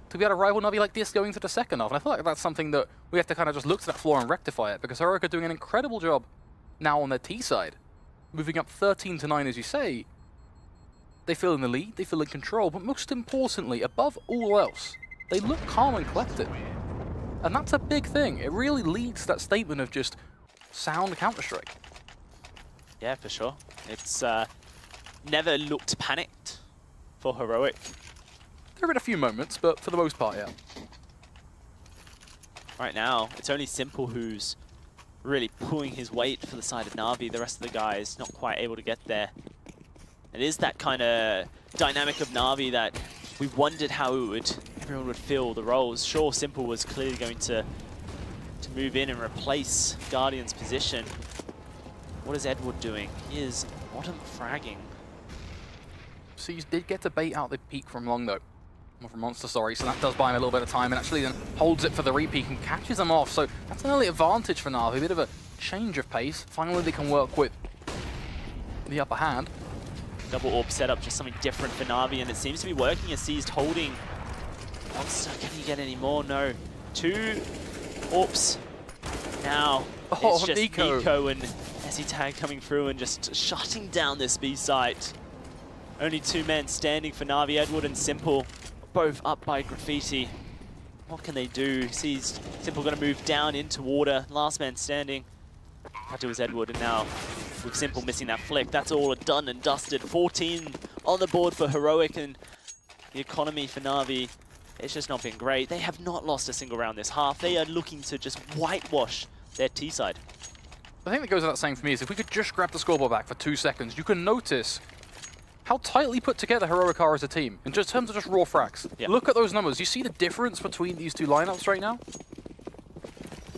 Speaker 2: to be able to rival NaVi like this going to the second half. And I feel like that's something that we have to kind of just look to that floor and rectify it, because Heroic are doing an incredible job now on their T side. Moving up 13-9, as you say. They feel in the lead, they feel in control, but most importantly, above all else, they look calm and collected. And that's a big thing. It really leads to that statement of just sound Counter-Strike.
Speaker 1: Yeah, for sure. It's never looked panicked for Heroic.
Speaker 2: There have been a few moments, but for the most part, yeah.
Speaker 1: Right now, it's only Simple who's really pulling his weight for the side of NaVi. The rest of the guys not quite able to get there. It is that kind of dynamic of NaVi that we wondered how everyone would fill the roles. Sure, Simple was clearly going to move in and replace Guardian's position. What is Edward doing? He is bottom fragging.
Speaker 2: So you did get to bait out the peak from long though. Or from Monster, sorry, so that does buy him a little bit of time and actually then holds it for the repeat and catches them off. So that's an early advantage for NaVi, a bit of a change of pace. Finally they can work with the upper hand.
Speaker 1: Double AWP setup, just something different for NaVi, and it seems to be working as Seized holding. Monster, can he get any more? No. 2 AWPs. Now, it's just Nico and SE Tag coming through and just shutting down this B site. Only 2 men standing for NaVi, Edward and Simple, both up by Graffiti. What can they do? Seized. Simple going to move down into water. Last man standing. That was Edward, and now with Simple missing that flick, that's all done and dusted. 14 on the board for Heroic, and the economy for NaVi, it's just not been great. They have not lost a single round this half. They are looking to just whitewash their T side.
Speaker 2: The thing that goes without saying for me is if we could just grab the scoreboard back for 2 seconds, you can notice how tightly put together Heroic are as a team in just terms of just raw frags.
Speaker 1: Yeah.
Speaker 2: Look at those numbers. You see the difference between these two lineups right now?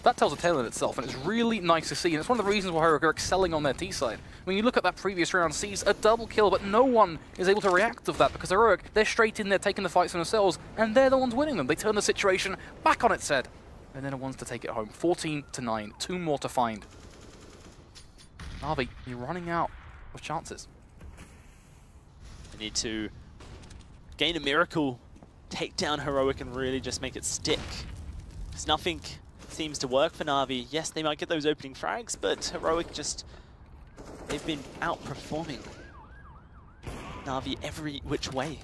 Speaker 2: That tells a tale in itself, and it's really nice to see, and it's one of the reasons why Heroic are excelling on their T side. When you look at that previous round, sees a double kill, but no one is able to react to that because Heroic, they're straight in there taking the fights for themselves, and they're the ones winning them. They turn the situation back on its head, and they're the ones to take it home. 14-9, 2 more to find. NaVi, you're running out of chances.
Speaker 1: They need to gain a miracle, take down Heroic, and really just make it stick. Because nothing seems to work for NaVi. Yes, they might get those opening frags, but Heroic just, they've been outperforming NaVi every which way.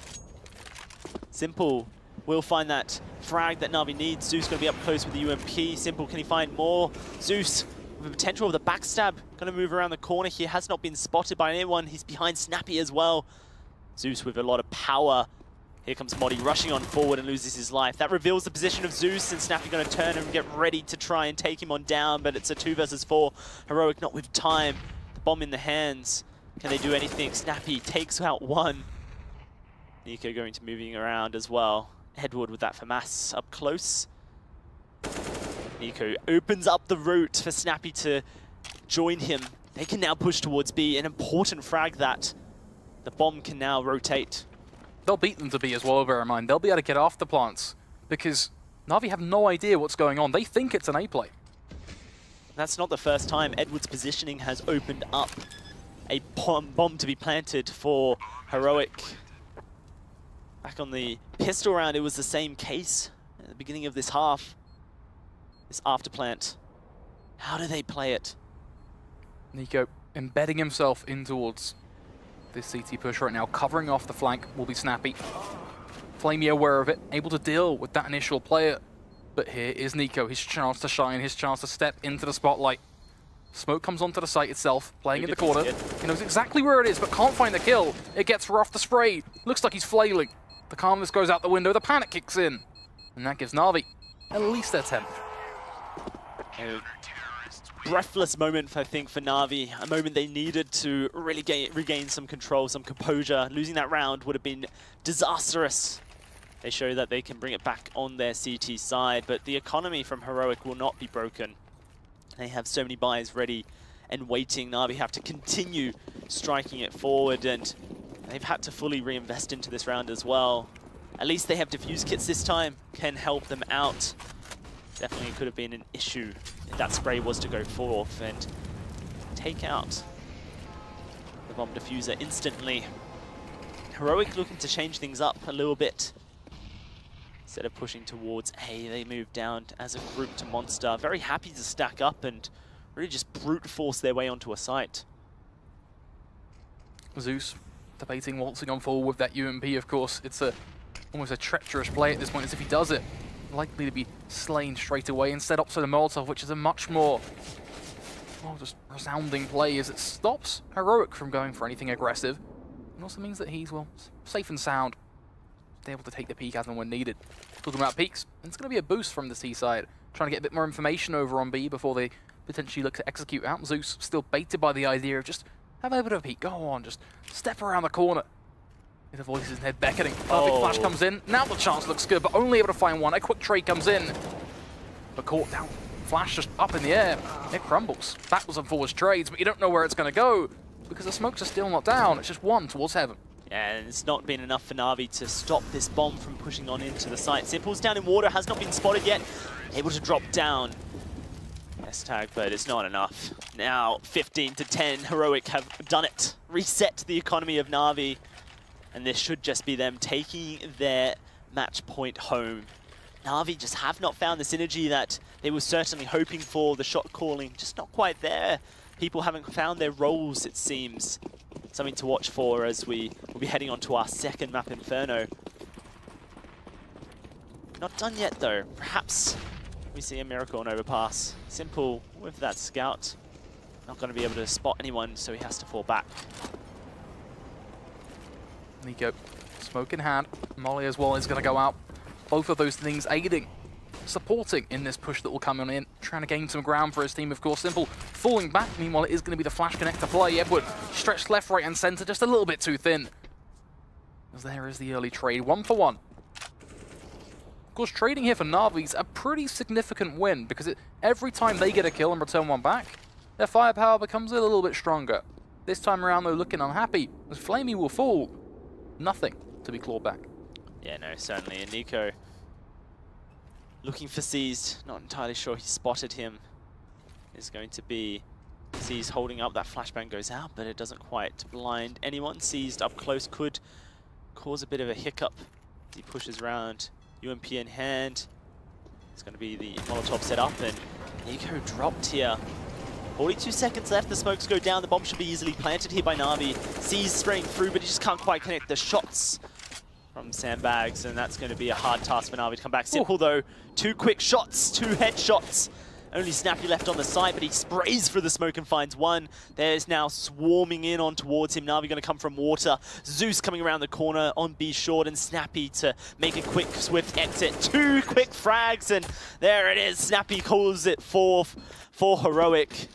Speaker 1: Simple will find that frag that NaVi needs. Zeus going to be up close with the UMP. Simple, can he find more? Zeus with the potential of the backstab. Going to move around the corner here. Has not been spotted by anyone. He's behind Snappy as well. Zeus with a lot of power. Here comes Modi rushing on forward and loses his life. That reveals the position of Zeus, and Snappy going to turn and get ready to try and take him on down, but it's a 2 versus 4. Heroic not with time. The bomb in the hands. Can they do anything? Snappy takes out one. Nico going to moving around as well. Edward with that FAMAS up close. Nico opens up the route for Snappy to join him. They can now push towards B. An important frag that the bomb can now rotate.
Speaker 2: They'll beat them to B as well, bear in mind. They'll be able to get off the plants because NaVi have no idea what's going on. They think it's an A play.
Speaker 1: That's not the first time Edward's positioning has opened up a bomb to be planted for Heroic. Back on the pistol round, it was the same case at the beginning of this half. This after plant. How do they play it?
Speaker 2: Nico embedding himself in towards this CT push right now, covering off the flank will be Snappy. Flamey aware of it, able to deal with that initial player. But here is Nico, his chance to shine, his chance to step into the spotlight. Smoke comes onto the site itself, playing in the corner. He knows exactly where it is, but can't find the kill. It gets rough the spray. Looks like he's flailing. The calmness goes out the window, the panic kicks in. And that gives NaVi at least their 10th.
Speaker 1: A breathless moment, I think, for NaVi. A moment they needed to really regain some control, some composure. Losing that round would have been disastrous. They show that they can bring it back on their CT side, but the economy from Heroic will not be broken. They have so many buys ready and waiting. NaVi have to continue striking it forward, and they've had to fully reinvest into this round as well. At least they have defuse kits this time, can help them out. Definitely could have been an issue if that spray was to go forth and take out the bomb diffuser instantly. Heroic looking to change things up a little bit. Instead of pushing towards A, they move down as a group to Monster. Very happy to stack up and really just brute force their way onto a site.
Speaker 2: Zeus debating waltzing on forward with that UMP, of course. It's almost a treacherous play at this point, as if he does it, likely to be slain straight away. Instead opts for the Molotov, which is a much more just resounding play, as it stops Heroic from going for anything aggressive. It also means that he's, well, safe and sound, able to take the peek as and when needed. Talking about peeks, it's going to be a boost from the C side, trying to get a bit more information over on B before they potentially look to execute out. Zeus still baited by the idea of just have a bit of a peek, go on, just step around the corner. The voice in his head beckoning. Perfect flash comes in. Now the chance looks good, but only able to find one. A quick trade comes in, but caught down. Flash just up in the air. It crumbles. That was unforced trades, but you don't know where it's going to go because the smokes are still not down. It's just one towards heaven.
Speaker 1: Yeah, and it's not been enough for NaVi to stop this bomb from pushing on into the site. Simple's down in water, has not been spotted yet. Able to drop down. S-tag, but it's not enough. Now 15-10, Heroic have done it. Reset the economy of NaVi. And this should just be them taking their match point home. NaVi just have not found the synergy that they were certainly hoping for. The shot calling just not quite there. People haven't found their roles, it seems. Something to watch for as we will be heading on to our second map, Inferno. Not done yet though. Perhaps we see a miracle on Overpass. Simple with that scout. Not going to be able to spot anyone, so he has to fall back.
Speaker 2: Nico, smoke in hand. Molly as well is going to go out. Both of those things aiding supporting in this push that will come on in, trying to gain some ground for his team, of course. Simple falling back. Meanwhile, it is going to be the flash connect to play. Edward stretched left, right, and center, just a little bit too thin. As there is the early trade, 1 for 1. Of course, trading here for NaVi's a pretty significant win, because every time they get a kill and return one back, their firepower becomes a little bit stronger. This time around, though, looking unhappy, as Flamey will fall. Nothing to be clawed back.
Speaker 1: Yeah, no, certainly. And Nico looking for Seized, not entirely sure he spotted him. Is going to be Seized holding up. That flashbang goes out, but it doesn't quite blind anyone. Seized up close could cause a bit of a hiccup as he pushes around. UMP in hand. It's going to be the Molotov set up, and Nico dropped here. 42 seconds left, the smokes go down, the bomb should be easily planted here by NaVi. Seized spraying through, but he just can't quite connect the shots from Sandbags, and that's going to be a hard task for NaVi to come back. Simple though, 2 quick shots, 2 headshots. Only Snappy left on the site, but he sprays for the smoke and finds one. There's now swarming in on towards him. NaVi going to come from water. Zeus coming around the corner on B short, and Snappy to make a quick, swift exit. 2 quick frags, and there it is. Snappy calls it for Heroic.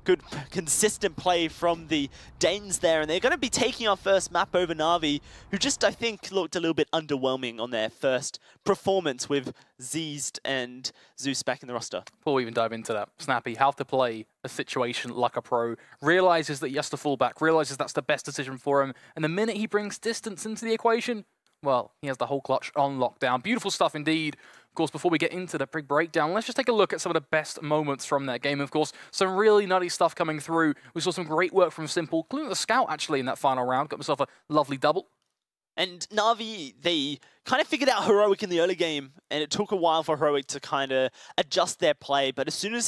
Speaker 1: Good, consistent play from the Danes there, and they're going to be taking our first map over NaVi, who just, I think, looked a little bit underwhelming on their first performance with Zeezed and Zeus back in the roster.
Speaker 2: Before we even dive into that, Snappy, how to play a situation like a pro, realizes that he has to fall back, realizes that's the best decision for him, and the minute he brings distance into the equation, well, he has the whole clutch on lockdown. Beautiful stuff indeed. Of course, before we get into the big breakdown, let's just take a look at some of the best moments from that game. Of course, some really nutty stuff coming through. We saw some great work from Simple, including the scout, actually, in that final round. Got himself a lovely double.
Speaker 1: And NaVi, they kind of figured out Heroic in the early game, and it took a while for Heroic to kind of adjust their play, but as soon as